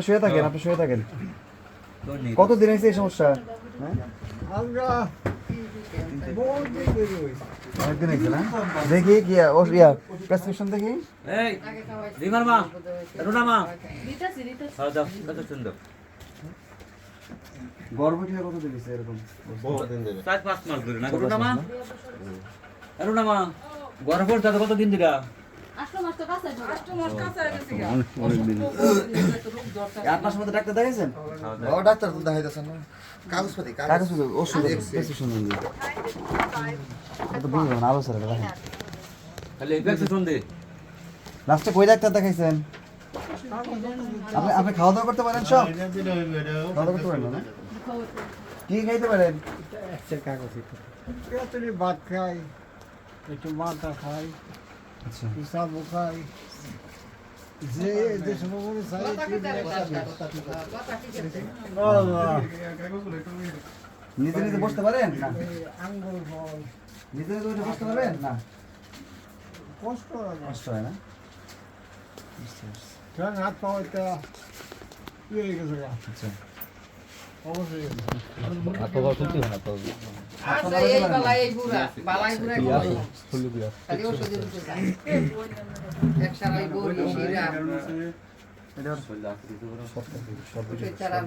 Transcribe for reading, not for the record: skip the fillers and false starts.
শুয়ে থাকেন, আপনি শুয়ে থাকেন। কতদিন হয়েছে এই সমস্যা? অনেকদিন হয়েছে না? দেখি কি প্রেসক্রিপশন দেখি। গর্ভবতী হয়ে কতদিন হয়েছে এরকম? 4-5 মাস ধরে না রুনামা রুনামা গর্ভর দাদা কতদিন দিলা? 8 মাস তো কাছে 8 মাস কাছে গেছে গা। অনেকদিন। 8 মাসের মধ্যে ডাক্তার দেখাইছেন? ডাক্তার তো দেখাইতেছেন না কাগজপাতি কাগজ ওষুধ প্রেসক্রিপশন দিন। তো বুঝবেন না, আলো স্যার রাখেন। খালি ইনফেকশন দে লাস্টে কই ডাক্তার দেখাইছেন? আপনি খাওয়া দাওয়া করতে পারেন সব? খাওয়া দাওয়া করতে পারেন না? কি খাইতে পারেন? ভাত খাই, একটু মাথা খাই, আচ্ছা। পিসাব খাই, যে যে সময় চাই নিজে নিজে বসতে পারেন না? আঙ্গুল ফল নিজে নিজে উঠে বসতে পারেন না? কষ্ট লাগে। কষ্ট হয় না? কারণ হাত পাওয়া একটা ইয়ে হয়ে গেছে গা। আচ্ছা। অবশ্যই আচ্ছা এই বালাই এই বুড়া বালাই বুড়া খালি ওষুধ দিতে যায় এক সারাই বড়ি শিরা এটা সব চারা